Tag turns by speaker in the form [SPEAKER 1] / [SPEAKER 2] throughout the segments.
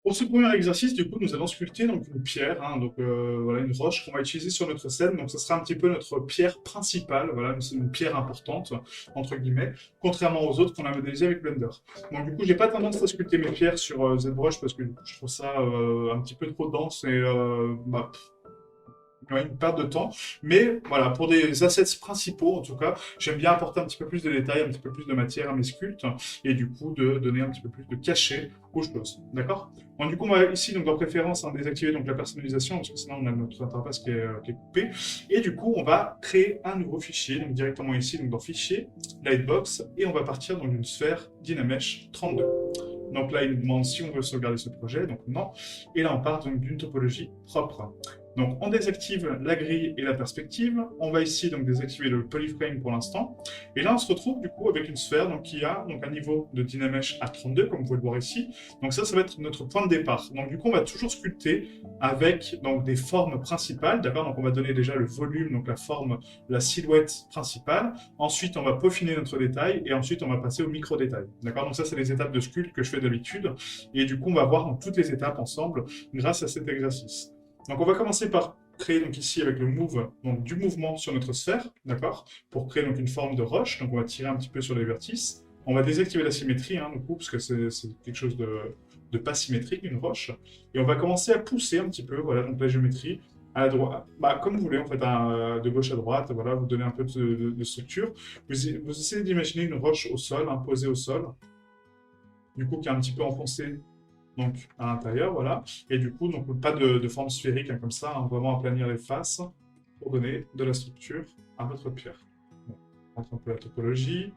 [SPEAKER 1] Pour ce premier exercice, du coup, nous allons sculpter donc une pierre, hein, donc voilà, une roche qu'on va utiliser sur notre scène. Donc, ce sera un petit peu notre pierre principale, voilà, une pierre importante entre guillemets, contrairement aux autres qu'on a modélisées avec Blender. Donc, du coup, j'ai pas tendance à sculpter mes pierres sur ZBrush parce que du coup, je trouve ça un petit peu trop dense et ouais, une perte de temps. Mais voilà, pour des assets principaux, en tout cas, j'aime bien apporter un petit peu plus de détails, un petit peu plus de matière à mes sculptes, et du coup, de donner un petit peu plus de cachet aux choses. D'accord. Bon, du coup, on va ici, donc, en préférence, hein, désactiver donc, la personnalisation, parce que sinon, on a notre interface qui est coupée. Et du coup, on va créer un nouveau fichier, donc directement ici, donc, dans Fichier, Lightbox, et on va partir dans une sphère Dynamesh 32. Donc là, il nous demande si on veut sauvegarder ce projet, donc non. Et là, on part donc d'une topologie propre. Donc on désactive la grille et la perspective. On va ici donc désactiver le polyframe pour l'instant. Et là, on se retrouve du coup avec une sphère donc, qui a donc, un niveau de Dynamesh à 32, comme vous pouvez le voir ici. Donc ça va être notre point de départ. Donc du coup, on va toujours sculpter avec donc, des formes principales. D'accord. Donc on va donner déjà le volume, donc la forme, la silhouette principale. Ensuite, on va peaufiner notre détail. Et ensuite, on va passer au micro-détail. D'accord. Donc ça, c'est les étapes de sculpte que je fais d'habitude. Et du coup, on va voir donc, toutes les étapes ensemble grâce à cet exercice. Donc on va commencer par créer donc ici avec le move donc du mouvement sur notre sphère, d'accord, pour créer donc une forme de roche. Donc on va tirer un petit peu sur les vertices. On va désactiver la symétrie, hein, du coup, parce que c'est quelque chose de pas symétrique, une roche. Et on va commencer à pousser un petit peu, voilà, donc la géométrie à la droite, bah, comme vous voulez en fait, hein, de gauche à droite, voilà, vous donnez un peu de structure. Vous essayez d'imaginer une roche au sol, hein, posée au sol, du coup qui est un petit peu enfoncée donc à l'intérieur, voilà. Et du coup, donc pas de forme sphérique hein, comme ça, hein, vraiment aplanir les faces pour donner de la structure à votre pierre. Bon, on rentre un peu la topologie,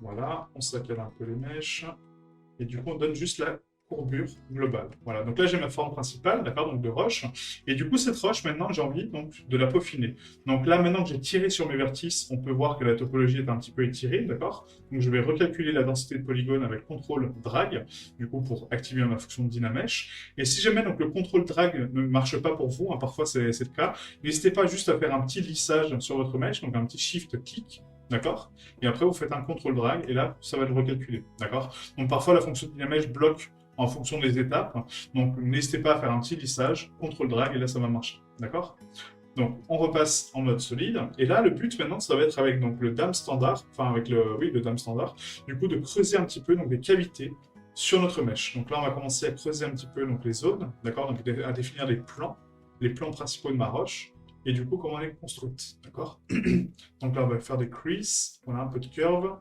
[SPEAKER 1] voilà, on saccade un peu les mèches, et du coup, on donne juste la courbure globale. Voilà, donc là, j'ai ma forme principale, d'accord, donc de roche. Et du coup, cette roche, maintenant, j'ai envie donc, de la peaufiner. Donc là, maintenant que j'ai tiré sur mes vertices, on peut voir que la topologie est un petit peu étirée, d'accord. Donc je vais recalculer la densité de polygone avec CTRL drag, du coup, pour activer ma fonction de Dynamesh. Et si jamais donc, le CTRL drag ne marche pas pour vous, hein, parfois c'est le cas, n'hésitez pas juste à faire un petit lissage sur votre mèche, donc un petit shift clic, d'accord. Et après, vous faites un contrôle drag, et là, ça va le recalculer, d'accord. Donc parfois, la fonction de Dynamesh bloque en fonction des étapes. Donc n'hésitez pas à faire un petit lissage, contrôle drag, et là, ça va marcher, d'accord. Donc on repasse en mode solide, et là, le but maintenant, ça va être avec donc, le dam standard, enfin avec le dam standard, du coup, de creuser un petit peu donc, des cavités sur notre mèche. Donc là, on va commencer à creuser un petit peu donc, les zones, d'accord, donc à définir les plans principaux de ma roche, et du coup, comment elle est construite, d'accord. Donc là, on va faire des creases, voilà, un peu de curve.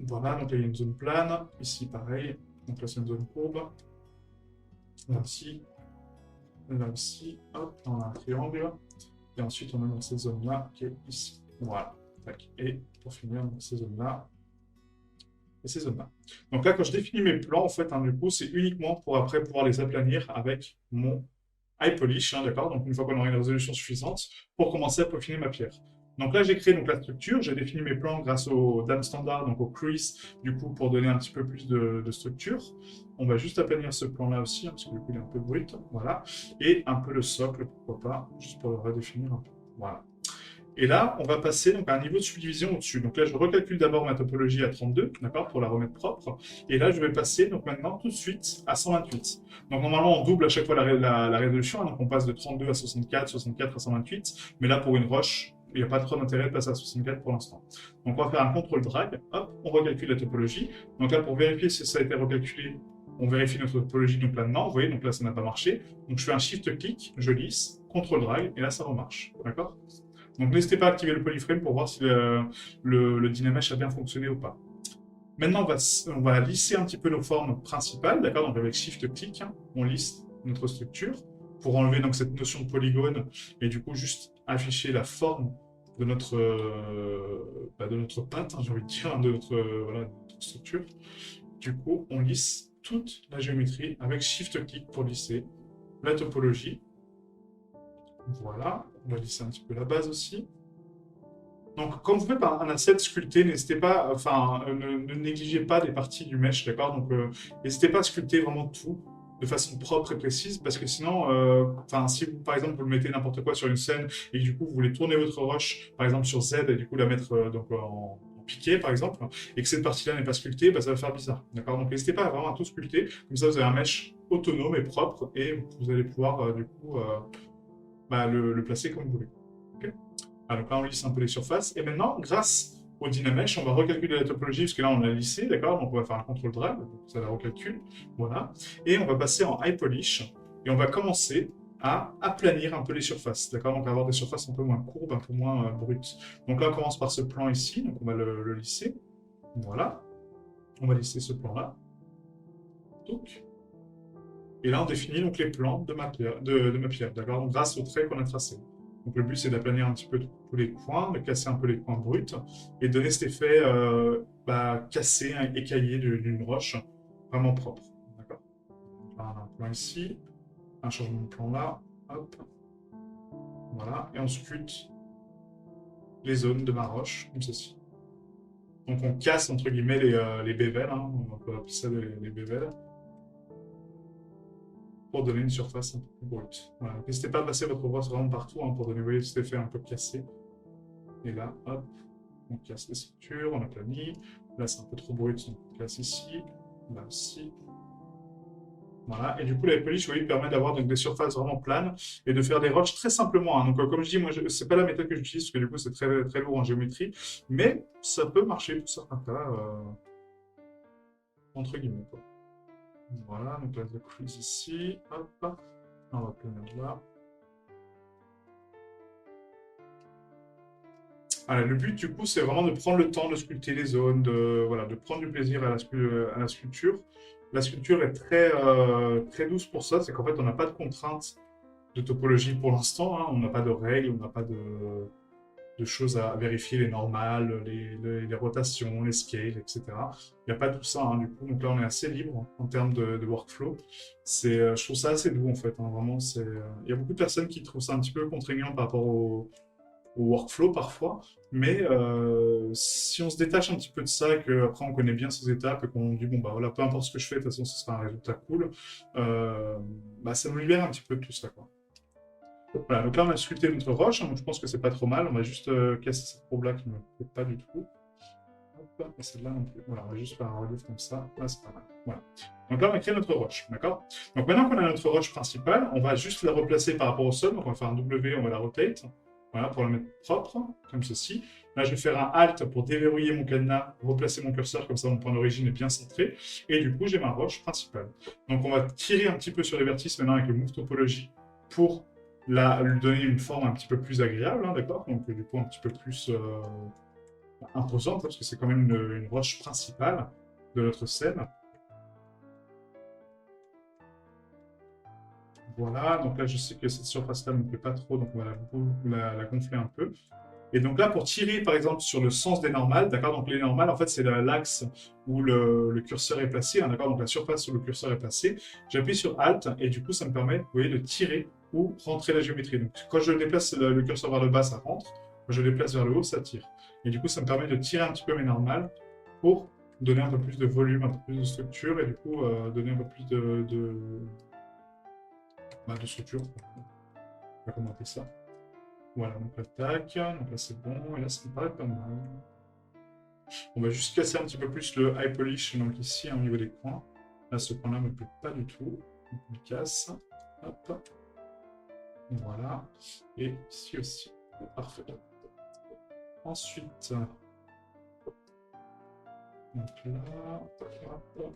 [SPEAKER 1] Voilà, donc là, il y a une zone plane. Ici, pareil. Donc là, c'est une zone courbe. Là aussi. Là aussi. Hop, on a un triangle. Et ensuite, on a dans cette zone-là qui est ici. Voilà. Tac. Et pour finir, donc, ces zones-là et ces zones-là. Donc là, quand je définis mes plans, en fait, hein, du coup, c'est uniquement pour après pouvoir les aplanir avec mon high polish, hein, d'accord. Donc une fois qu'on aura une résolution suffisante pour commencer à peaufiner ma pierre. Donc là, j'ai créé donc, la structure, j'ai défini mes plans grâce au dam standard, donc au crease, du coup, pour donner un petit peu plus de structure. On va juste aplanir ce plan-là aussi, hein, parce que du coup, il est un peu brut, voilà. Et un peu le socle, pourquoi pas, juste pour le redéfinir un peu. Voilà. Et là, on va passer donc, à un niveau de subdivision au-dessus. Donc là, je recalcule d'abord ma topologie à 32, d'accord, pour la remettre propre. Et là, je vais passer donc maintenant tout de suite à 128. Donc normalement, on double à chaque fois la résolution. Hein, donc on passe de 32 à 64, 64 à 128. Mais là, pour une roche, il n'y a pas trop d'intérêt de passer à 64 pour l'instant. Donc on va faire un contrôle drag. Hop, on recalcule la topologie. Donc là, pour vérifier si ça a été recalculé, on vérifie notre topologie. Donc là, non, vous voyez, donc là, ça n'a pas marché. Donc je fais un shift clic, je lisse, contrôle drag, et là, ça remarche. D'accord. Donc n'hésitez pas à activer le polyframe pour voir si le Dynamesh a bien fonctionné ou pas. Maintenant, on va lisser un petit peu nos formes principales, d'accord. Donc avec Shift-Click, hein, on lisse notre structure pour enlever donc cette notion de polygone et du coup juste afficher la forme de notre patte, hein, j'ai envie de dire, hein, voilà, de notre structure. Du coup, on lisse toute la géométrie avec Shift-Click pour lisser la topologie. Voilà, on va lisser un petit peu la base aussi. Donc, quand vous faites un asset sculpté, n'hésitez pas, enfin, ne négligez pas des parties du mesh, d'accord. Donc, n'hésitez pas à sculpter vraiment tout de façon propre et précise, parce que sinon, enfin, si vous, par exemple, vous le mettez n'importe quoi sur une scène et que du coup, vous voulez tourner votre roche, par exemple, sur Z et du coup la mettre donc, en piqué, par exemple, et que cette partie-là n'est pas sculptée, bah, ça va faire bizarre. D'accord? Donc n'hésitez pas à vraiment tout sculpter. Comme ça, vous avez un mesh autonome et propre, et vous allez pouvoir, du coup, bah, le placer comme vous voulez. Ok. Alors là, on lisse un peu les surfaces. Et maintenant, grâce au Dynamesh, on va recalculer la topologie, parce que là, on l'a lissé, d'accord? Donc on va faire un contrôle drag, donc ça la recalcule. Voilà. Et on va passer en High Polish, et on va commencer à aplanir un peu les surfaces, d'accord? Donc avoir des surfaces un peu moins courbes, un peu moins brutes. Donc là, on commence par ce plan ici, donc on va le lisser. Voilà. On va lisser ce plan-là. Donc. Et là, on définit donc les plans de ma pierre, d'accord? Donc grâce aux traits qu'on a tracés. Donc le but, c'est d'aplanir un petit peu tous les coins, de casser un peu les coins bruts, et de donner cet effet bah, cassé, hein, écaillé d'une roche, vraiment propre. D'accord? On a un plan ici, un changement de plan là, hop, voilà, et on sculpte les zones de ma roche, comme ceci. Donc on casse, entre guillemets, les bévels, hein, on peut appeler ça les bévels, pour donner une surface un peu plus brute. Voilà. N'hésitez pas à passer votre brosse vraiment partout, hein, pour donner, vous voyez, cet effet un peu cassé. Et là, hop, on casse les structures, on aplanit. Là, c'est un peu trop brut, donc on casse ici, là aussi. Voilà, et du coup, la polish, vous voyez, permet d'avoir des surfaces vraiment planes et de faire des roches très simplement, hein. Donc, comme je dis, moi, c'est pas la méthode que j'utilise parce que du coup, c'est très, très lourd en géométrie, mais ça peut marcher pour certains cas, entre guillemets, quoi. Voilà, donc là, je couche ici, hop, on va planir là. Voilà, le but, du coup, c'est vraiment de prendre le temps de sculpter les zones, voilà, de prendre du plaisir à la sculpture. La sculpture est très, très douce pour ça, c'est qu'en fait, on n'a pas de contraintes de topologie pour l'instant, hein. On n'a pas de règles, on n'a pas de choses à vérifier, les normales, les rotations, les scales, etc. Il n'y a pas tout ça, hein, du coup. Donc là, on est assez libre en termes de workflow. Je trouve ça assez doux, en fait, hein, vraiment. Il y a beaucoup de personnes qui trouvent ça un petit peu contraignant par rapport au workflow parfois, mais si on se détache un petit peu de ça et qu'après on connaît bien ces étapes et qu'on dit bon bah voilà, peu importe ce que je fais, de toute façon ce sera un résultat cool, bah, ça nous libère un petit peu de tout ça, quoi. Voilà, donc là on a sculpté notre roche, hein, donc je pense que c'est pas trop mal, on va juste casser cette courbe là qui ne me plaît pas du tout. Hop, et celle-là non plus. Voilà, on va juste faire un relief comme ça, là c'est pas mal. Voilà. Donc là on a créé notre roche, d'accord? Donc maintenant qu'on a notre roche principale, on va juste la replacer par rapport au sol, donc on va faire un W, on va la rotate. Voilà, pour la mettre propre, comme ceci. Là, je vais faire un Alt pour déverrouiller mon cadenas, replacer mon curseur, comme ça mon point d'origine est bien centré. Et du coup, j'ai ma roche principale. Donc, on va tirer un petit peu sur les vertices maintenant avec le Move Topology pour lui donner une forme un petit peu plus agréable, hein, d'accord? Donc, du coup, un petit peu plus imposante, parce que c'est quand même une roche principale de notre scène. Voilà, donc là, je sais que cette surface-là ne me plaît pas trop, donc on va la gonfler un peu. Et donc là, pour tirer, par exemple, sur le sens des normales, d'accord? Donc les normales, en fait, c'est l'axe où le curseur est placé, hein, d'accord? Donc la surface où le curseur est placé. J'appuie sur Alt, et du coup, ça me permet, vous voyez, de tirer ou rentrer la géométrie. Donc quand je déplace le curseur vers le bas, ça rentre. Quand je le déplace vers le haut, ça tire. Et du coup, ça me permet de tirer un petit peu mes normales pour donner un peu plus de volume, un peu plus de structure, et du coup, donner un peu plus de structure. On va commenter ça. Voilà, donc là, tac, donc là c'est bon, et là ça me paraît pas mal. On va juste casser un petit peu plus le high polish, donc ici, hein, au niveau des coins. Là, ce point-là me plaît pas du tout, donc on le casse. Hop. Voilà, et ici aussi. Parfait. Ensuite, donc là, hop.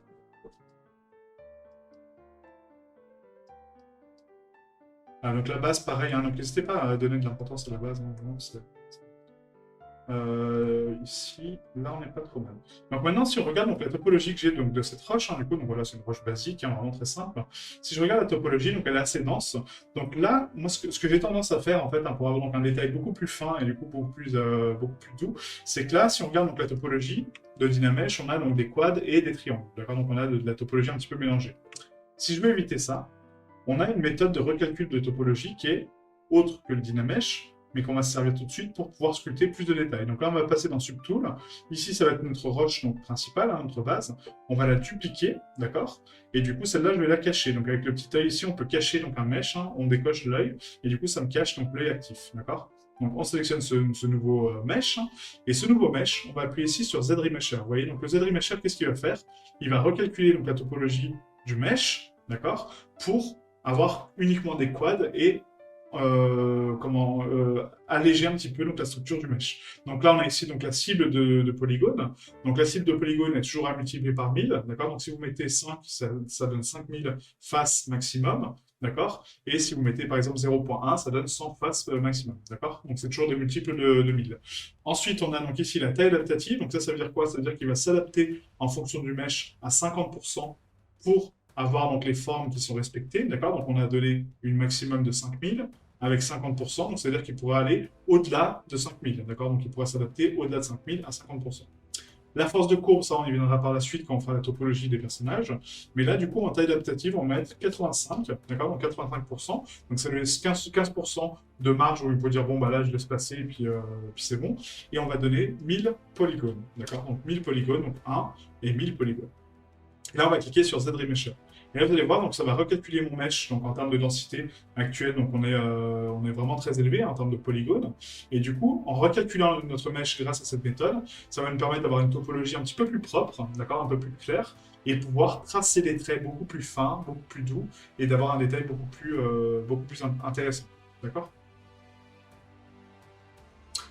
[SPEAKER 1] Ah, donc la base, pareil, hein, donc n'hésitez pas à donner de l'importance à la base, hein, vraiment, ici, là on n'est pas trop mal. Donc maintenant, si on regarde donc, la topologie que j'ai de cette roche, hein, du coup, donc voilà, c'est une roche basique, hein, vraiment très simple. Si je regarde la topologie, donc elle est assez dense. Donc là, moi, ce que j'ai tendance à faire, en fait, hein, pour avoir donc, un détail beaucoup plus fin et du coup beaucoup plus doux, c'est que là, si on regarde donc, la topologie de Dynamesh, on a donc des quads et des triangles. D'accord, donc on a de la topologie un petit peu mélangée. Si je veux éviter ça, on a une méthode de recalcul de topologie qui est autre que le Dynamesh, mais qu'on va se servir tout de suite pour pouvoir sculpter plus de détails. Donc là, on va passer dans Subtool. Ici, ça va être notre roche donc, principale, hein, notre base. On va la dupliquer, d'accord? Et du coup, celle-là, je vais la cacher. Donc avec le petit œil ici, on peut cacher donc, un mesh. Hein, on décoche l'œil. Et du coup, ça me cache donc l'œil actif, d'accord? Donc on sélectionne ce nouveau mesh, et ce nouveau mesh, on va appuyer ici sur Z-Remesher. Vous voyez, donc le Z-Remesher, qu'est-ce qu'il va faire? Il va recalculer donc la topologie du mesh, d'accord, pour avoir uniquement des quads et alléger un petit peu donc, la structure du mesh. Donc là, on a ici donc, la cible de polygone. Donc la cible de polygone est toujours à multiplier par 1000, d'accord. Donc si vous mettez 5, ça donne 5000 faces maximum, d'accord. Et si vous mettez par exemple 0.1, ça donne 100 faces maximum, d'accord. Donc c'est toujours des multiples de 1000. Ensuite, on a donc ici la taille adaptative. Donc ça veut dire quoi? Ça veut dire qu'il va s'adapter en fonction du mesh à 50% pour avoir donc les formes qui sont respectées, d'accord. Donc on a donné une maximum de 5000 avec 50%, donc c'est-à-dire qu'il pourra aller au-delà de 5000, d'accord. Donc il pourra s'adapter au-delà de 5000 à 50%. La force de courbe, ça on y viendra par la suite quand on fera la topologie des personnages. Mais là, du coup, en taille adaptative, on va mettre 85, d'accord, donc 85%. Donc ça nous laisse 15% de marge où il peut dire, bon, bah là, je laisse passer et puis c'est bon. Et on va donner 1000 polygones, d'accord. Donc 1000 polygones, donc 1 et 1000 polygones. Et là, on va cliquer sur Z-Remesher. Et là, vous allez voir, donc ça va recalculer mon mesh donc en termes de densité actuelle. Donc on est vraiment très élevé en termes de polygones. Et du coup, en recalculant notre mesh grâce à cette méthode, ça va nous permettre d'avoir une topologie un petit peu plus propre, d'accord, un peu plus claire, et pouvoir tracer des traits beaucoup plus fins, beaucoup plus doux, et d'avoir un détail beaucoup plus intéressant. D'accord.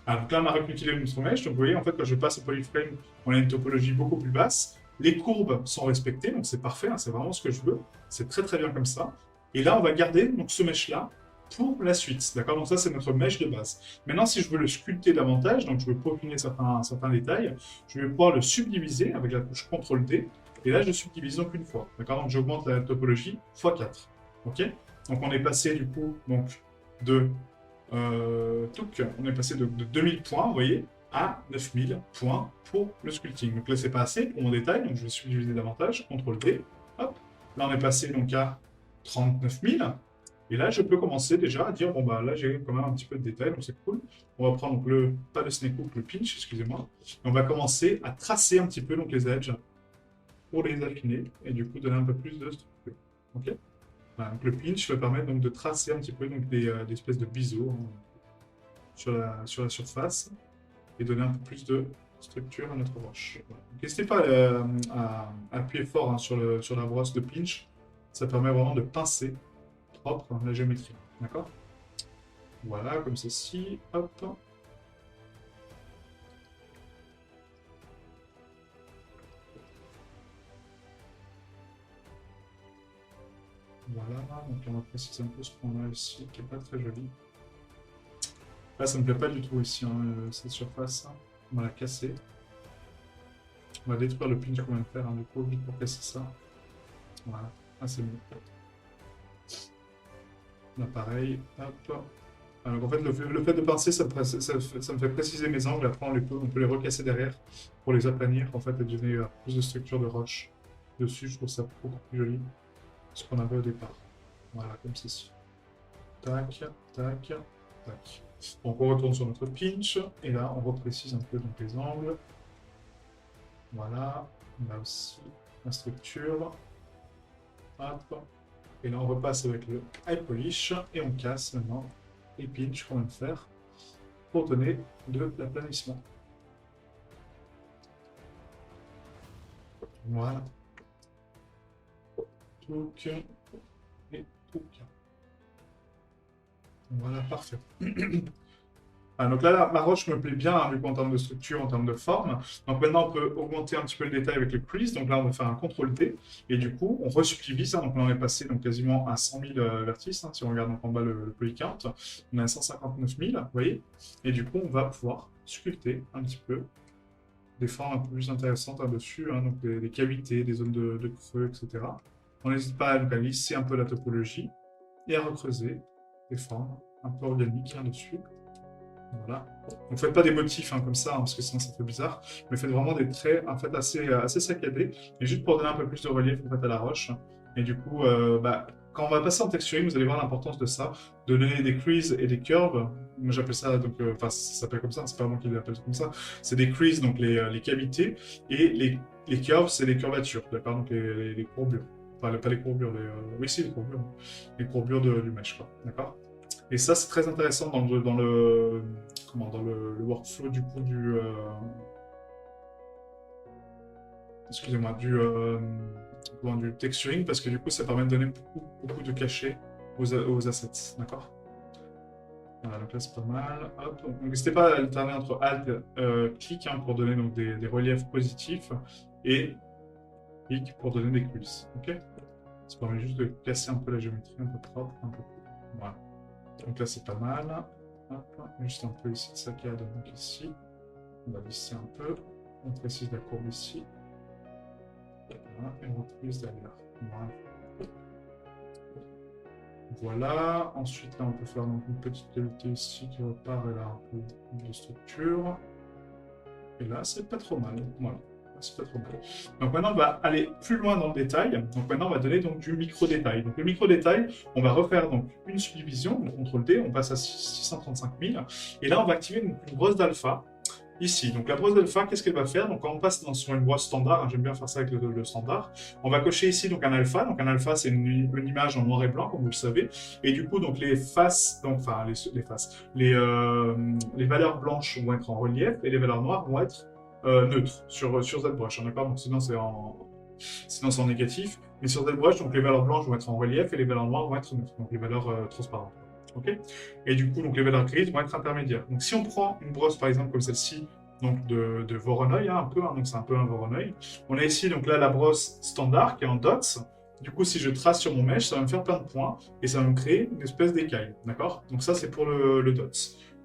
[SPEAKER 1] Alors, donc là, on a recalculé notre mesh. Donc, vous voyez, en fait, quand je passe au polyframe, on a une topologie beaucoup plus basse. Les courbes sont respectées, donc c'est parfait, hein, c'est vraiment ce que je veux. C'est très très bien comme ça. Et là, on va garder donc, ce mesh-là pour la suite. D'accord. Donc ça, c'est notre mesh de base. Maintenant, si je veux le sculpter davantage, donc je veux peaufiner certains détails, je vais pouvoir le subdiviser avec la touche CTRL-D. Et là, je subdivise donc une fois. D'accord. Donc j'augmente la topologie x4. OK. Donc on est passé du coup donc, de on est passé de 2000 points, vous voyez, à 9000 points pour le sculpting. Donc là, c'est pas assez pour mon détail, donc je vais subdiviser davantage, CTRL-D, hop. Là, on est passé donc à 39 000. Et là, je peux commencer déjà à dire, bon, bah là, j'ai quand même un petit peu de détail, donc c'est cool. On va prendre donc, pas le snake hook, le pinch, excusez-moi. Et on va commencer à tracer un petit peu donc, les edges pour les affiner et du coup donner un peu plus de structure. Ok. Voilà, donc le pinch va permettre donc, de tracer un petit peu donc, des espèces de biseaux hein, sur la surface et donner un peu plus de structure à notre roche. Voilà. N'hésitez pas à appuyer fort hein, sur la brosse de pinch. Ça permet vraiment de pincer propre la géométrie. D'accord. Voilà, comme ceci. Hop. Voilà, donc on va préciser un peu ce qu'on a ici, qui n'est pas très joli. Là, ça ne me plaît pas du tout ici, hein, cette surface. On va la casser. On va détruire le pinch qu'on vient de faire, hein, du coup, vite pour casser ça. Voilà, ah, c'est mieux. Là, pareil, hop. Alors, en fait, le fait de pincer, ça me fait préciser mes angles. Après, on peut les recasser derrière pour les aplanir, en fait, et donner plus de structure de roche dessus. Je trouve ça beaucoup plus joli que ce qu'on avait au départ. Voilà, comme ceci. Tac, tac, tac. Donc, on retourne sur notre pinch, et là, on reprécise un peu donc, les angles. Voilà, là aussi, la structure. Hop. Et là, on repasse avec le high polish, et on casse maintenant les pinch qu'on vient de faire pour donner de l'aplanissement. Voilà. Touc. Et touc. Voilà, parfait. Ah, donc là, ma roche me plaît bien, hein, vu qu'en termes de structure, en termes de forme. Donc maintenant, on peut augmenter un petit peu le détail avec le crease. Donc là, on va faire un CTRL-D. Et du coup, on resubdivise. Hein, donc là, on est passé donc, quasiment à 100 000 vertices. Hein, si on regarde donc, en bas le polycount, on est à 159 000, vous voyez. Et du coup, on va pouvoir sculpter un petit peu des formes un peu plus intéressantes là-dessus. Hein, donc des cavités, des zones de creux, etc. On n'hésite pas donc, à lisser un peu la topologie et à recreuser des formes un peu organiques là-dessus. Voilà. Donc faites pas des motifs hein, comme ça, hein, parce que sinon ça fait bizarre, mais faites vraiment des traits en fait, assez saccadés, et juste pour donner un peu plus de relief en fait, à la roche. Et du coup, quand on va passer en texturing, vous allez voir l'importance de ça, de donner des creases et des curves. Moi j'appelle ça, donc, enfin ça s'appelle comme ça, c'est pas moi qui l'appelle comme ça. C'est des creases, donc les cavités, et les curves, c'est les curvatures, d'accord, donc les courbures. Enfin, pas les courbures, oui si, les courbures. Les courbures du mesh, quoi, d'accord. Et ça, c'est très intéressant dans le workflow du coup excusez-moi, du texturing, parce que du coup, ça permet de donner beaucoup de cachets aux assets, d'accord? Voilà, donc là, c'est pas mal. Hop. Donc, n'hésitez pas à alterner entre Alt, clic, hein, pour donner donc, des reliefs positifs, et clic pour donner des coulisses, ok? Ça permet juste de casser un peu la géométrie, un peu propre, un peu cool. Voilà. Donc là, c'est pas mal. Hop. Juste un peu ici de saccade, donc ici. On va lisser un peu. On précise la courbe ici. Voilà, et on reprise derrière. Voilà. Voilà. Ensuite, là, on peut faire donc, une petite qualité ici qui repart et là, un peu de structure. Et là, c'est pas trop mal. Voilà. C'est pas trop mal. Donc maintenant, on va aller plus loin dans le détail. Donc maintenant, on va donner donc, du micro-détail. Donc le micro-détail, on va refaire donc, une subdivision, donc CTRL-D, on passe à 635 000. Et là, on va activer donc, une brosse d'alpha. Ici, donc la brosse d'alpha, qu'est-ce qu'elle va faire? Donc quand on passe sur une brosse standard, hein, j'aime bien faire ça avec le standard, on va cocher ici donc un alpha. Donc un alpha, c'est une image en noir et blanc, comme vous le savez. Et du coup, donc les faces, donc, enfin les faces, les valeurs blanches vont être en relief et les valeurs noires vont être neutres sur ZBrush. Hein, d'accord? Donc sinon c'est en négatif. Mais sur ZBrush, donc les valeurs blanches vont être en relief et les valeurs noires vont être neutres, donc les valeurs transparentes. Ok. Et du coup, donc les valeurs grises vont être intermédiaires. Donc si on prend une brosse par exemple comme celle-ci, donc de Voronoi, hein, un peu, hein, donc c'est un peu un Voronoi. On a ici donc là la brosse standard qui est en dots. Du coup, si je trace sur mon mesh, ça va me faire plein de points et ça va me créer une espèce d'écaille, d'accord? Donc ça, c'est pour le dots.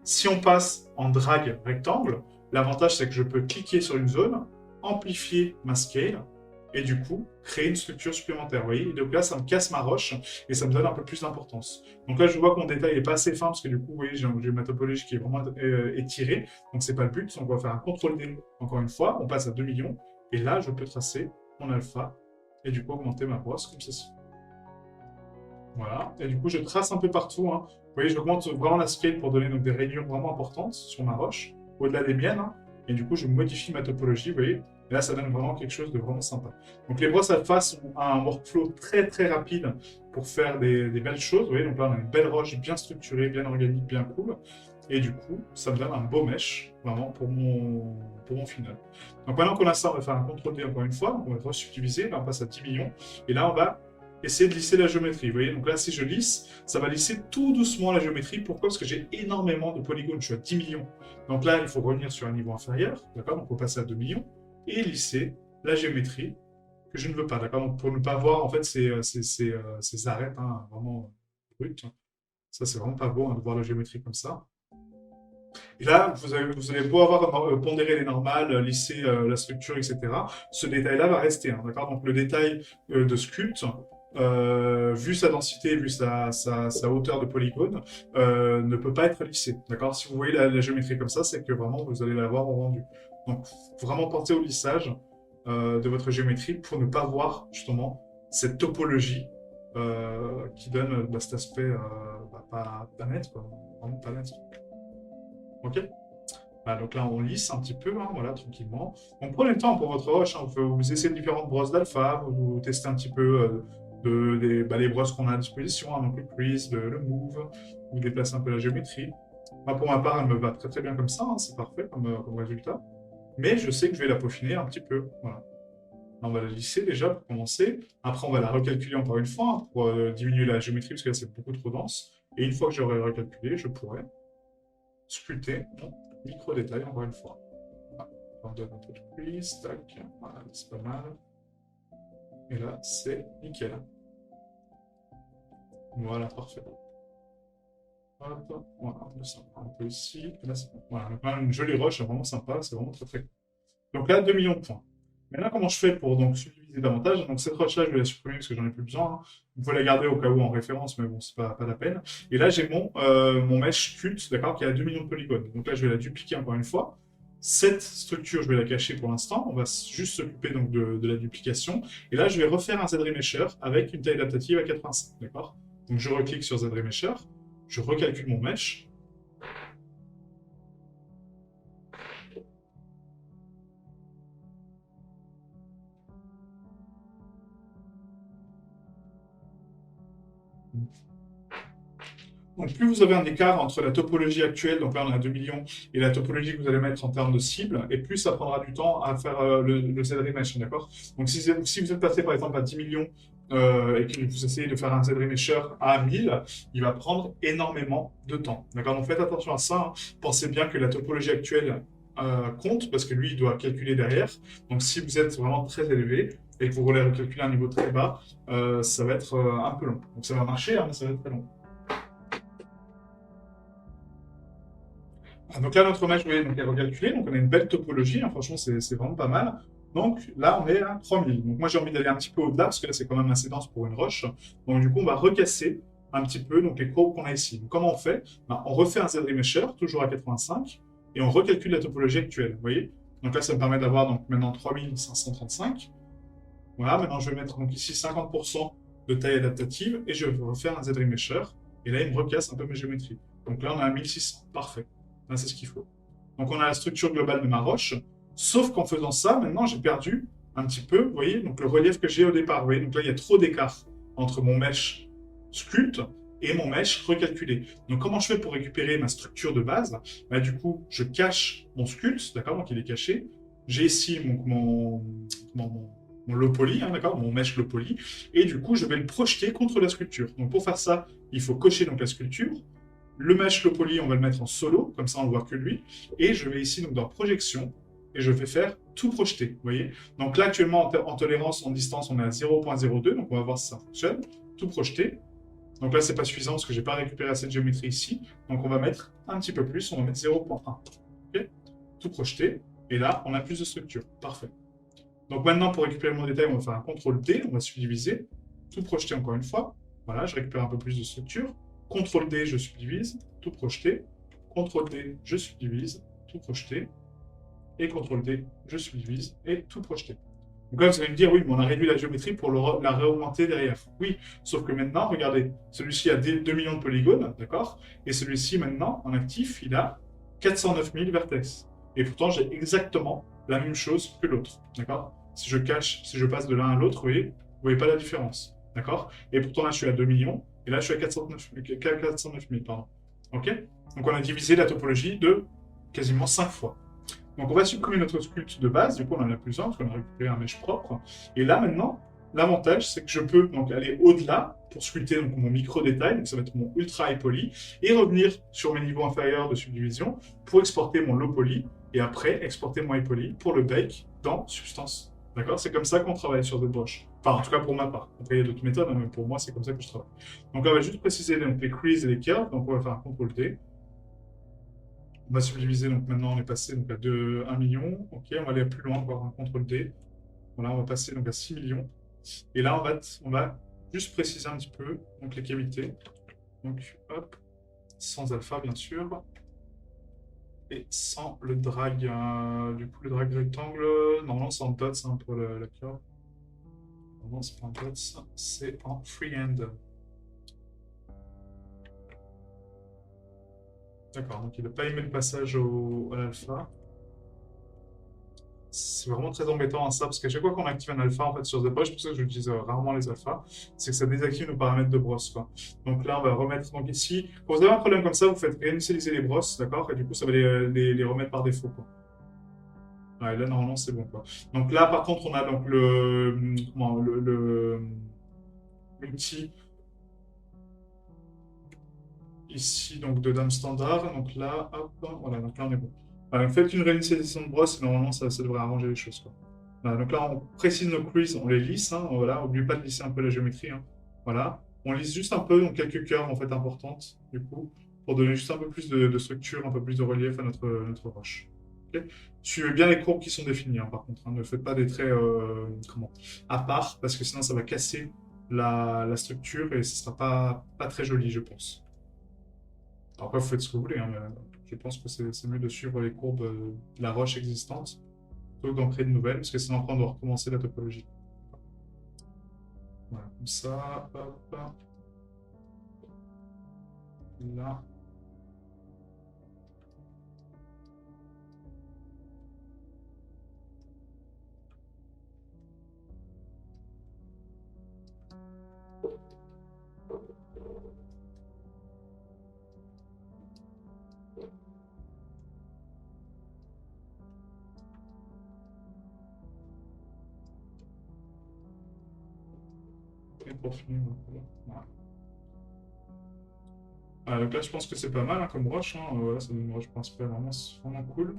[SPEAKER 1] Si on passe en drag rectangle, l'avantage c'est que je peux cliquer sur une zone, amplifier ma scale et du coup créer une structure supplémentaire. Vous voyez, et donc là, ça me casse ma roche et ça me donne un peu plus d'importance. Donc là, je vois que mon détail n'est pas assez fin parce que du coup, vous voyez, j'ai ma topologie qui est vraiment étirée. Donc c'est pas le but. Donc on va faire un CTRL-D encore une fois. On passe à 2 millions. Et là, je peux tracer mon alpha et du coup augmenter ma brosse comme ceci. Voilà. Et du coup, je trace un peu partout. Hein. Vous voyez, j'augmente vraiment la scale pour donner donc, des rainures vraiment importantes sur ma roche, au-delà des miennes. Hein. Et du coup, je modifie ma topologie, vous voyez. Et là, ça donne vraiment quelque chose de vraiment sympa. Donc, les brosses alpha sont un workflow très très rapide pour faire des belles choses. Vous voyez, donc là, on a une belle roche bien structurée, bien organique, bien cool. Et du coup, ça me donne un beau mesh, vraiment, pour mon final. Donc, maintenant qu'on a ça, on va faire un CTRL-D encore une fois. On va resubdiviser. Là, on passe à 10 millions. Et là, on va essayer de lisser la géométrie. Vous voyez, donc là, si je lisse, ça va lisser tout doucement la géométrie. Pourquoi? Parce que j'ai énormément de polygones. Je suis à 10 millions. Donc là, il faut revenir sur un niveau inférieur. D'accord? Donc on peut passer à 2 millions et lisser la géométrie que je ne veux pas. D'accord? Donc pour ne pas voir en fait ces arêtes hein, vraiment brutes. Ça, c'est vraiment pas beau hein, de voir la géométrie comme ça. Et là, vous allez beau avoir pondéré les normales, lissé la structure, etc. Ce détail-là va rester. Hein, d'accord? Donc le détail de sculpt, vu sa densité, vu sa hauteur de polygone, ne peut pas être lissé. D'accord? Si vous voyez la géométrie comme ça, c'est que vraiment vous allez l'avoir en rendu. Donc vraiment pensez au lissage de votre géométrie pour ne pas voir justement cette topologie qui donne cet aspect pas net, quoi. Vraiment pas net. Ok? Bah, donc là, on lisse un petit peu, hein, voilà, tranquillement. Donc prenez le temps pour votre roche. Hein, vous essayez différentes brosses d'alpha, vous testez un petit peu les brosses qu'on a à disposition, hein, donc le crease, le move, vous déplacez un peu la géométrie. Moi, pour ma part, elle me va très très bien comme ça, hein, c'est parfait comme résultat. Mais je sais que je vais la peaufiner un petit peu. Voilà. Là, on va la lisser déjà pour commencer. Après, on va la recalculer encore une fois hein, pour diminuer la géométrie parce que là, c'est beaucoup trop dense. Et une fois que j'aurai recalculé, je pourrai sculpter mon micro-détail encore une fois. Voilà. On donne un peu de prise, tac, voilà, c'est pas mal. Et là, c'est nickel. Voilà, parfait. Hop, voilà, un peu ici. Et là, c'est bon. Voilà, donc là, une jolie roche, vraiment sympa, c'est vraiment très très cool. Donc là, 2 millions de points. Maintenant, comment je fais pour donc subdiviser davantage? Donc cette roche-là, je vais la supprimer parce que j'en ai plus besoin. Hein. Vous pouvez la garder au cas où en référence, mais bon, c'est pas la peine. Et là, j'ai mon mesh culte, d'accord, qui a 2 millions de polygones. Donc là, je vais la dupliquer encore une fois. Cette structure, je vais la cacher pour l'instant. On va juste s'occuper donc de la duplication. Et là, je vais refaire un Z-Remesher avec une taille adaptative à 85, d'accord? Donc je reclique sur Z-Remesher, je recalcule mon mesh. Donc, plus vous avez un écart entre la topologie actuelle, donc là on a 2 millions, et la topologie que vous allez mettre en termes de cible, et plus ça prendra du temps à faire le Z-Remesh, d'accord? Donc, si vous êtes passé par exemple à 10 millions et que vous essayez de faire un Z-Remesher à 1000, il va prendre énormément de temps, d'accord? Donc, faites attention à ça, hein. Pensez bien que la topologie actuelle compte, parce que lui, il doit calculer derrière. Donc, si vous êtes vraiment très élevé et que vous voulez calculer un niveau très bas, ça va être un peu long. Donc, ça va marcher, hein, mais ça va être très long. Ah, donc là, notre match, vous voyez, donc, est recalculé. Donc, on a une belle topologie, hein. Franchement, c'est vraiment pas mal. Donc là, on est à 3000. Donc moi, j'ai envie d'aller un petit peu au-delà, parce que là, c'est quand même assez dense pour une roche. Donc du coup, on va recasser un petit peu donc, les courbes qu'on a ici. Donc, comment on fait? Ben, on refait un Z-Remesher, toujours à 85, et on recalcule la topologie actuelle. Vous voyez? Donc là, ça me permet d'avoir donc maintenant 3535. Voilà, maintenant, je vais mettre donc ici 50% de taille adaptative, et je vais refaire un Z-Remesher. Et là, il me recasse un peu mes géométries. Donc là, on a un 1600. Parfait. Là, c'est ce qu'il faut. Donc on a la structure globale de ma roche, sauf qu'en faisant ça, maintenant j'ai perdu un petit peu, vous voyez, donc le relief que j'ai au départ. Vous voyez, donc là il y a trop d'écart entre mon mesh sculpte et mon mesh recalculé. Donc comment je fais pour récupérer ma structure de base? Bah, du coup, je cache mon sculpte, d'accord, donc il est caché. J'ai ici mon low poly, hein, d'accord, mon mesh low poly, et du coup je vais le projeter contre la sculpture. Donc pour faire ça, il faut cocher donc la sculpture. Le mesh low poly, on va le mettre en solo, comme ça on ne voit que lui. Et je vais ici donc dans projection, et je vais faire tout projeter, vous voyez. Donc là actuellement en tolérance, en distance, on est à 0.02, donc on va voir si ça fonctionne. Tout projeter. Donc là c'est pas suffisant parce que j'ai pas récupéré cette géométrie ici. Donc on va mettre un petit peu plus, on va mettre 0.1. Okay, tout projeter. Et là on a plus de structure. Parfait. Donc maintenant pour récupérer mon détail, on va faire un CTRL D, on va subdiviser. Tout projeter encore une fois. Voilà, je récupère un peu plus de structure. CTRL D, je subdivise, tout projeter. CTRL D, je subdivise, tout projeter. Et CTRL D, je subdivise et tout projeter. Donc là, vous allez me dire, oui, mais on a réduit la géométrie pour la réaugmenter derrière. Oui, sauf que maintenant, regardez, celui-ci a 2 millions de polygones, d'accord? Et celui-ci, maintenant, en actif, il a 409 000 vertex. Et pourtant, j'ai exactement la même chose que l'autre, d'accord? Si je cache, si je passe de l'un à l'autre, vous voyez pas la différence, d'accord? Et pourtant, là, je suis à 2 millions, et là, je suis à 409 000, pardon. Ok? Donc, on a divisé la topologie de quasiment 5 fois. Donc on va supprimer notre sculpte de base, du coup on en a plus un parce qu'on a récupéré un mesh propre. Et là maintenant, l'avantage c'est que je peux donc aller au-delà pour sculpter donc, mon micro détail, donc ça va être mon ultra high poly, et revenir sur mes niveaux inférieurs de subdivision pour exporter mon low poly et après exporter mon high poly pour le bake dans Substance. D'accord? C'est comme ça qu'on travaille sur ZBrush. Enfin, en tout cas pour ma part. Après, il y a d'autres méthodes, hein, mais pour moi, c'est comme ça que je travaille. Donc là, on va juste préciser donc, les creases et les curves. Donc on va faire un CTRL D. On va subdiviser, donc maintenant on est passé donc, à 1 million. Ok, on va aller plus loin, encore un CTRL D. Voilà, on va passer donc à 6 millions. Et là, on va juste préciser un petit peu donc, les cavités. Donc, hop, sans alpha, bien sûr. Et sans le drag, du coup, le drag rectangle, normalement c'est en dots hein, pour la curve. Normalement, c'est pas en dots, c'est en freehand. D'accord, donc il n'a pas aimé le passage à l'alpha. C'est vraiment très embêtant à ça, parce qu'à chaque fois qu'on active un alpha en fait, sur ZBrush, c'est pour ça que j'utilise rarement les alphas, c'est que ça désactive nos paramètres de brosse. Quoi. Donc là, on va remettre donc ici. Quand vous avez un problème comme ça, vous faites réinitialiser les brosses, d'accord? Et du coup, ça va les remettre par défaut. Quoi. Ouais, là, normalement, c'est bon. Quoi. Donc là, par contre, on a donc l'outil ici donc de dame standard. Donc là, hop, voilà, donc là, on est bon. Voilà, faites une réinitialisation de brosse, et normalement, ça devrait arranger les choses. Quoi. Voilà, donc là, on précise nos creases, on les lisse. Hein, voilà, n'oubliez pas de lisser un peu la géométrie. Hein, voilà, on lisse juste un peu, donc quelques curves en fait importantes, du coup, pour donner juste un peu plus de structure, un peu plus de relief à notre roche. Ok. Suivez bien les courbes qui sont définies, hein, par contre. Hein, ne faites pas des traits à part, parce que sinon ça va casser la structure et ce sera pas très joli, je pense. Après, vous faites ce que vous voulez, hein, mais je pense que c'est mieux de suivre les courbes de la roche existante plutôt que d'en créer de nouvelles, parce que sinon après on doit recommencer la topologie. Voilà, comme ça, hop, là. pour finir. Voilà. Donc là, je pense que c'est pas mal hein, comme broche. Hein. Voilà, c'est une broche principale vraiment, c'est vraiment cool.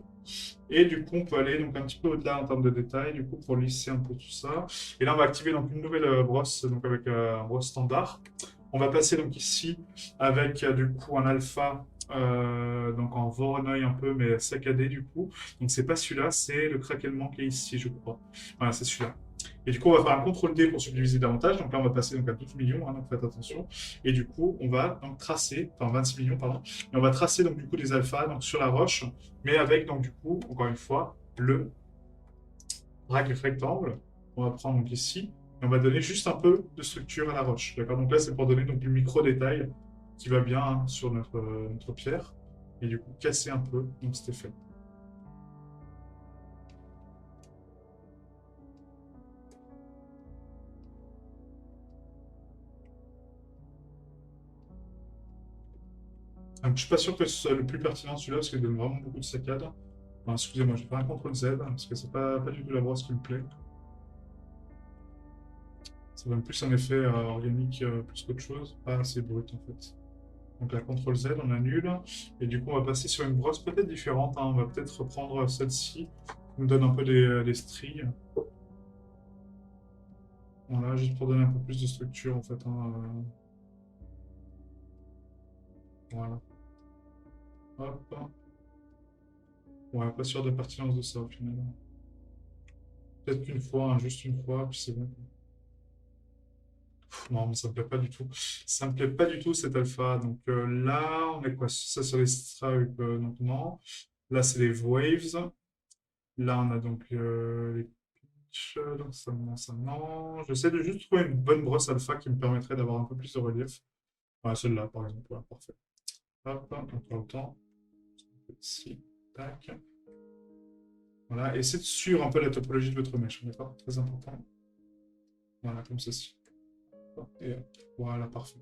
[SPEAKER 1] Et du coup, on peut aller donc un petit peu au-delà en termes de détails, du coup, pour lisser un peu tout ça. Et là, on va activer donc une nouvelle brosse, donc avec un brosse standard. On va passer donc ici avec du coup un alpha, donc en Voronoi un peu, mais saccadé du coup. Donc c'est pas celui-là, c'est le craquellement qui est ici, je crois. Voilà, c'est celui-là. Et du coup, on va faire un contrôle D pour subdiviser davantage. Donc là, on va passer donc à 12 millions, hein, donc faites attention. Et du coup, on va donc tracer, enfin 26 millions, pardon. Et on va tracer donc du coup des alphas donc, sur la roche, mais avec donc du coup, encore une fois, le rectangle. On va prendre donc ici, et on va donner juste un peu de structure à la roche. D'accord. Donc là, c'est pour donner donc du micro détail qui va bien hein, sur notre pierre. Et du coup, casser un peu donc cet effet. Donc, je suis pas sûr que ce soit le plus pertinent celui-là parce qu'il donne vraiment beaucoup de saccades. Enfin, excusez-moi, je vais faire un CTRL Z parce que c'est pas du tout la brosse qui me plaît. Ça donne plus un effet organique plus qu'autre chose, pas assez brut en fait. Donc la CTRL Z, on annule. Et du coup, on va passer sur une brosse peut-être différente. Hein. On va peut-être reprendre celle-ci, qui nous donne un peu des stries. Voilà, juste pour donner un peu plus de structure en fait. Hein. Voilà. Hop. Ouais, pas sûr de la pertinence de ça au final. Peut-être qu'une fois, hein, juste une fois, puis c'est bon. Non, mais ça me plaît pas du tout. Ça me plaît pas du tout cet alpha. Donc là, on est quoi? Ça sur les strikes, donc non. Là, c'est les waves. Là, on a donc les pitch. Donc ça, non, ça, non. J'essaie de juste trouver une bonne brosse alpha qui me permettrait d'avoir un peu plus de relief. Voilà, celle-là, par exemple. Voilà, parfait. Hop, encore autant. Ici, tac. Voilà, et c'est de suivre un peu la topologie de votre mèche, d'accord? Très important. Voilà, comme ceci. Et voilà, parfait.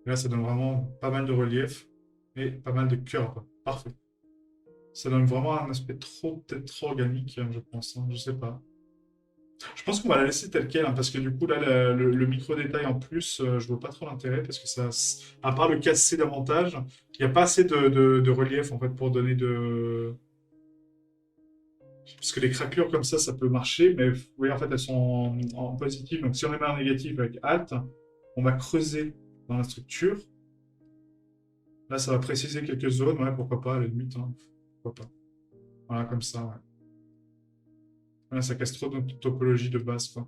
[SPEAKER 1] Et là, ça donne vraiment pas mal de relief et pas mal de curve. Parfait. Ça donne vraiment un aspect peut-être trop organique, je pense. Hein, je sais pas. Je pense qu'on va la laisser telle quelle, hein, parce que du coup, là, le micro-détail en plus, je vois pas trop l'intérêt, parce que ça, à part le casser davantage, il n'y a pas assez de relief, en fait, pour donner de... Parce que les craquelures comme ça peut marcher, mais vous voyez, en fait, elles sont en positif. Donc, si on les met en négatif avec Alt, on va creuser dans la structure. Là, ça va préciser quelques zones, ouais, pourquoi pas, à la limite, hein, pourquoi pas. Voilà, comme ça, ouais. Là, ça casse trop notre topologie de base, quoi.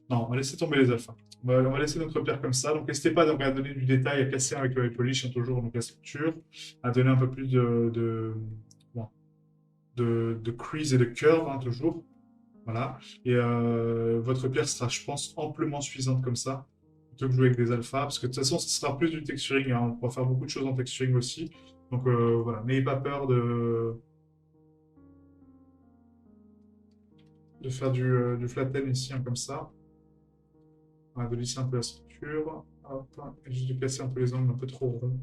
[SPEAKER 1] Non, on va laisser tomber les alphas. On va laisser notre pierre comme ça. Donc, n'hésitez pas donc, à donner du détail, à casser avec le polish, hein, toujours donc, la structure, à donner un peu plus bon, de crease et de curve, hein, toujours. Voilà. Et votre pierre sera, je pense, amplement suffisante comme ça, plutôt que de jouer avec des alphas, parce que de toute façon, ce sera plus du texturing. Hein. On pourra faire beaucoup de choses en texturing aussi. Donc voilà, n'ayez pas peur de faire du flatten ici, hein, comme ça. Voilà, de lisser un peu la structure. Hop, et juste de casser un peu les angles un peu trop ronds.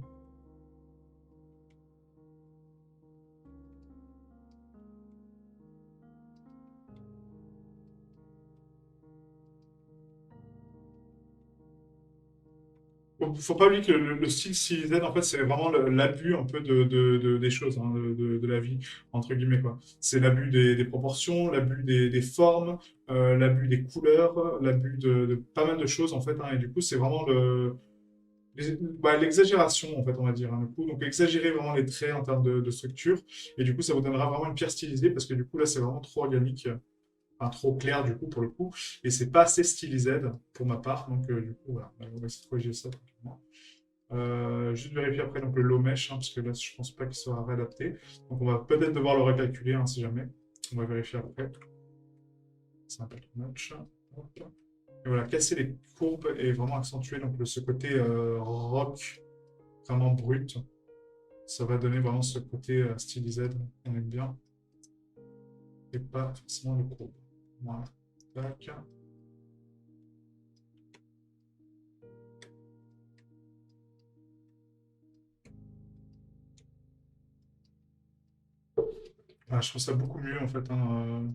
[SPEAKER 1] Faut pas oublier que le style stylisé, en fait, c'est vraiment l'abus un peu des choses, hein, de la vie, entre guillemets, quoi. C'est l'abus des proportions, l'abus des formes, l'abus des couleurs, l'abus de pas mal de choses, en fait, hein, et du coup, c'est vraiment l'exagération, en fait, on va dire, hein, du coup. Donc, exagérer vraiment les traits en termes de structure, et du coup, ça vous donnera vraiment une pierre stylisée, parce que du coup, là, c'est vraiment trop organique, enfin, trop clair, du coup, pour le coup, et c'est pas assez stylisé, pour ma part, donc, du coup, voilà, on va essayer de corriger ça tranquillement. Juste vérifier après donc, le low mesh, hein, parce que là, je pense pas qu'il sera réadapté. Donc, on va peut-être devoir le recalculer, hein, si jamais. On va vérifier après. C'est un peu too much. Hop. Et voilà, casser les courbes et vraiment accentuer donc, ce côté rock, vraiment brut. Ça va donner vraiment ce côté stylisé qu'on aime bien. Et pas forcément le courbe. Voilà. Tac. Ah, je trouve ça beaucoup mieux en fait. Hein,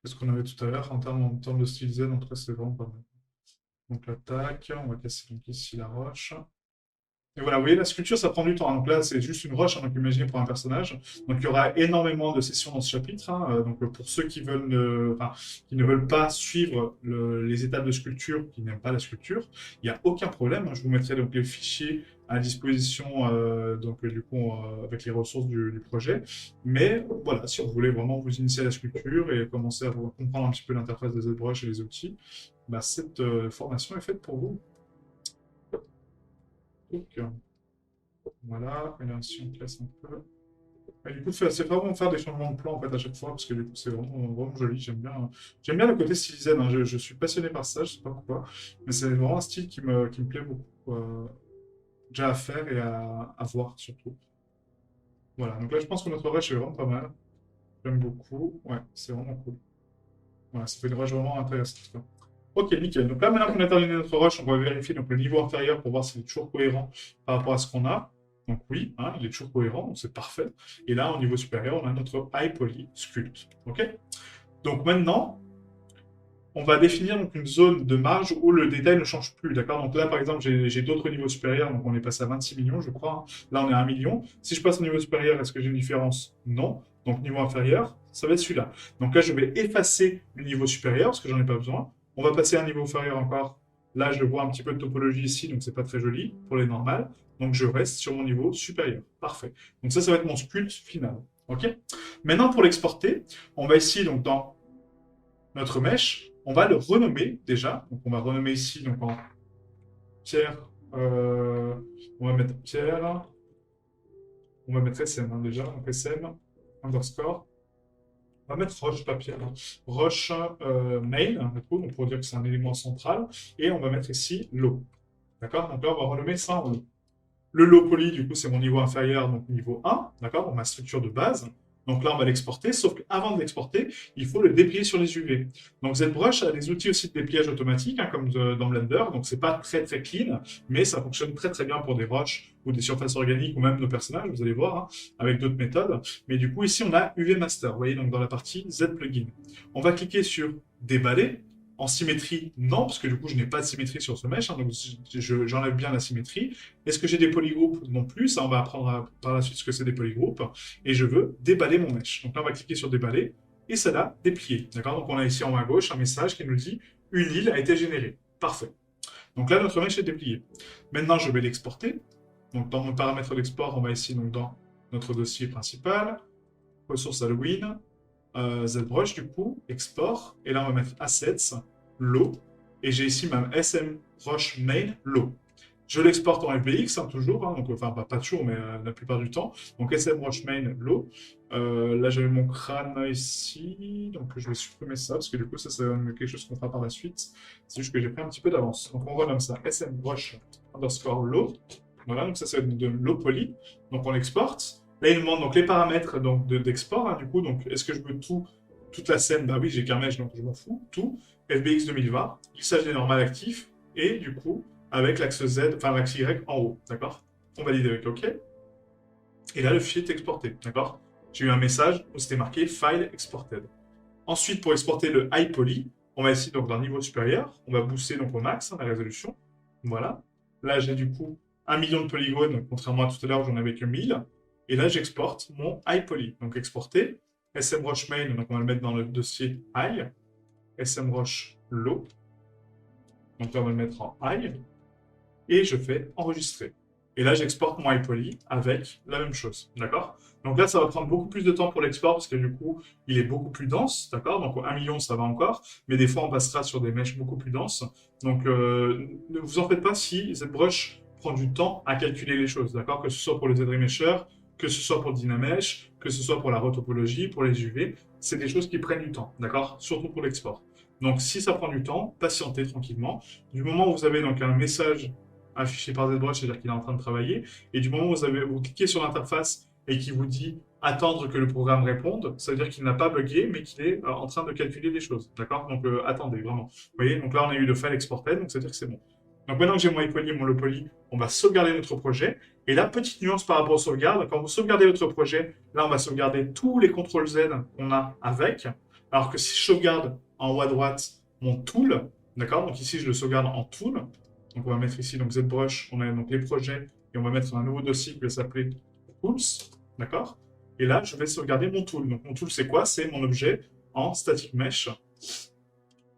[SPEAKER 1] ce qu'on avait tout à l'heure en termes de style zen, en tout cas, c'est vraiment pas mal. Donc l'attaque, on va casser donc ici la roche. Et voilà, vous voyez, la sculpture, ça prend du temps, hein. Donc là, c'est juste une roche, hein, donc imaginez pour un personnage. Donc il y aura énormément de sessions dans ce chapitre, hein. Donc pour ceux qui veulent, enfin, qui ne veulent pas suivre les étapes de sculpture, qui n'aiment pas la sculpture, il n'y a aucun problème, hein. Je vous mettrai donc les fichiers à disposition, donc du coup, avec les ressources du projet. Mais voilà, si vous voulez vraiment vous initier à la sculpture et commencer à comprendre un petit peu l'interface des ZBrush et les outils, bah, cette formation est faite pour vous. Donc, voilà, et là aussi on classe un peu. Et du coup, c'est vraiment faire des changements de plan en fait à chaque fois, parce que du coup c'est vraiment joli. J'aime bien le côté stylisé, hein. Je suis passionné par ça, je sais pas pourquoi, mais c'est vraiment un style qui me plaît beaucoup, déjà à faire et à voir surtout. Voilà, donc là je pense que notre rush est vraiment pas mal. J'aime beaucoup, ouais, c'est vraiment cool. Voilà, ça fait une rush vraiment intéressante, quoi. Ok, nickel. Donc là, maintenant qu'on a terminé notre rush, on va vérifier donc, le niveau inférieur pour voir s'il est toujours cohérent par rapport à ce qu'on a. Donc oui, hein, il est toujours cohérent, donc c'est parfait. Et là, au niveau supérieur, on a notre High Poly Sculpt. Ok. Donc maintenant, on va définir donc, une zone de marge où le détail ne change plus. D'accord. Donc là, par exemple, j'ai d'autres niveaux supérieurs. Donc on est passé à 26 millions, je crois, hein. Là, on est à 1 million. Si je passe au niveau supérieur, est-ce que j'ai une différence? Non. Donc niveau inférieur, ça va être celui-là. Donc là, je vais effacer le niveau supérieur parce que j'en ai pas besoin. On va passer à un niveau inférieur encore. Là, je vois un petit peu de topologie ici, donc c'est pas très joli pour les normales. Donc je reste sur mon niveau supérieur. Parfait. Donc ça va être mon sculpt final. Ok. Maintenant, pour l'exporter, on va ici donc dans notre mesh, on va le renommer déjà. Donc on va renommer ici donc en pierre. On va mettre pierre. On va mettre SM, hein, déjà. Donc SM underscore. On va mettre roche, pas pierre, hein. Roche main, hein, du coup, donc pour dire que c'est un élément central. Et on va mettre ici l'eau. D'accord. Donc là, on va renommer ça en eau. Le low poly, du coup, c'est mon niveau inférieur, donc niveau 1, d'accord, donc ma structure de base. Donc là, on va l'exporter, sauf qu'avant de l'exporter, il faut le déplier sur les UV. Donc ZBrush a des outils aussi de dépliage automatique, hein, comme dans Blender, donc c'est pas très très clean, mais ça fonctionne très très bien pour des roches ou des surfaces organiques ou même nos personnages, vous allez voir, hein, avec d'autres méthodes. Mais du coup, ici, on a UV Master, vous voyez, donc dans la partie Z Plugin. On va cliquer sur Déballer. En symétrie, non, parce que du coup, je n'ai pas de symétrie sur ce mesh, hein, donc j'enlève bien la symétrie. Est-ce que j'ai des polygroupes? Non plus, ça on va apprendre par la suite ce que c'est des polygroupes. Et je veux déballer mon mesh. Donc là, on va cliquer sur déballer, et ça l'a déplié. D'accord. Donc on a ici en haut à gauche un message qui nous dit une île a été générée. Parfait. Donc là, notre mesh est déplié. Maintenant, je vais l'exporter. Donc dans mon paramètre d'export, on va ici donc dans notre dossier principal, ressources Halloween, ZBrush du coup, export, et là on va mettre assets, low, et j'ai ici ma SMrush main low. Je l'exporte en FBX, hein, toujours, hein, donc, enfin pas toujours, mais la plupart du temps. Donc SMrush main low. Là j'avais mon crâne ici, donc je vais supprimer ça, parce que du coup ça c'est quelque chose qu'on fera par la suite. C'est juste que j'ai pris un petit peu d'avance. Donc on renomme ça SMrush underscore low. Voilà, donc ça va être de low poly. Donc on l'exporte. Là, il me demande donc les paramètres donc, d'export, hein, du coup. Donc, est-ce que je veux toute la scène? Bah oui, j'ai qu'un mesh, donc je m'en fous. Tout. FBX 2020, lissage des normales actifs, et du coup, avec l'axe Z, enfin l'axe Y en haut, d'accord. On valide avec OK. Et là, le fichier est exporté, d'accord. J'ai eu un message où c'était marqué File Exported. Ensuite, pour exporter le High Poly, on va ici donc dans le niveau supérieur, on va booster donc au max, hein, la résolution. Voilà. Là, j'ai du coup 1 million de polygones, contrairement à tout à l'heure, j'en avais que 1000. Et là, j'exporte mon High Poly. Donc exporter, SMrush main, donc on va le mettre dans le dossier High, SMrush low. Donc là, on va le mettre en High. Et je fais enregistrer. Et là, j'exporte mon iPoly avec la même chose, d'accord. Donc là, ça va prendre beaucoup plus de temps pour l'export parce que du coup, il est beaucoup plus dense, d'accord. Donc 1 million, ça va encore, mais des fois, on passera sur des mèches beaucoup plus denses. Donc ne vous en faites pas si ZBrush prend du temps à calculer les choses, d'accord. Que ce soit pour le ZRemesher, que ce soit pour Dynamesh, que ce soit pour la retopologie, pour les UV, c'est des choses qui prennent du temps, d'accord. Surtout pour l'export. Donc si ça prend du temps, patientez tranquillement. Du moment où vous avez donc un message affiché par ZBrush, c'est-à-dire qu'il est en train de travailler. Et du moment où vous cliquez sur l'interface et qu'il vous dit attendre que le programme réponde, ça veut dire qu'il n'a pas bugué, mais qu'il est en train de calculer des choses. D'accord. Donc attendez, vraiment. Vous voyez, donc là on a eu le file exported, donc ça veut dire que c'est bon. Donc maintenant que j'ai mon iPoly et mon low-poly, on va sauvegarder notre projet. Et là, petite nuance par rapport aux sauvegardes, quand vous sauvegardez votre projet, là on va sauvegarder tous les contrôles Z qu'on a avec. Alors que si je sauvegarde en haut à droite mon tool, d'accord? Donc ici, je le sauvegarde en tool. Donc on va mettre ici donc ZBrush, on a donc les projets, et on va mettre un nouveau dossier qui va s'appeler tools, d'accord? Et là, je vais sauvegarder mon tool. Donc mon tool, c'est quoi? C'est mon objet en static mesh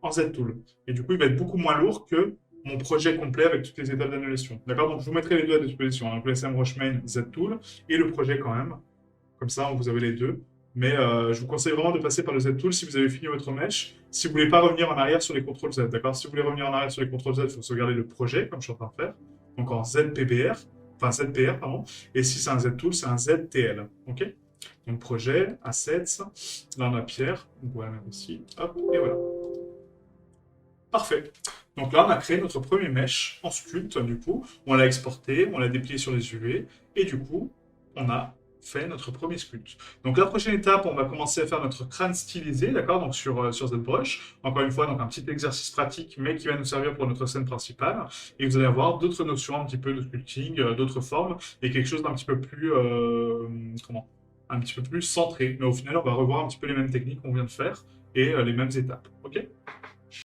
[SPEAKER 1] en ZTool. Et du coup, il va être beaucoup moins lourd que mon projet complet avec toutes les étapes d'annulation. D'accord? Donc je vous mettrai les deux à disposition. Donc le SMrush main ZTool et le projet quand même. Comme ça, vous avez les deux. Mais je vous conseille vraiment de passer par le Z-Tool si vous avez fini votre mesh. Si vous voulez pas revenir en arrière sur les CTRL Z, d'accord? Si vous voulez revenir en arrière sur les CTRL Z, il faut sauvegarder le projet, comme je suis en train de faire. Donc en ZPBR, enfin ZPR, pardon. Et si c'est un Z-Tool, c'est un ZTL, ok? Donc projet, assets, là on a Pierre, donc on va la mettre ici, hop, et voilà. Parfait. Donc là, on a créé notre premier mesh en sculpt, du coup. On l'a exporté, on l'a déplié sur les UV, et du coup, on a fait notre premier sculpt. Donc la prochaine étape, on va commencer à faire notre crâne stylisé, d'accord, donc sur ZBrush. Encore une fois, donc un petit exercice pratique, mais qui va nous servir pour notre scène principale. Et vous allez avoir d'autres notions, un petit peu de sculpting, d'autres formes, et quelque chose d'un petit peu plus, comment, un petit peu plus centré. Mais au final, on va revoir un petit peu les mêmes techniques qu'on vient de faire, et les mêmes étapes, ok?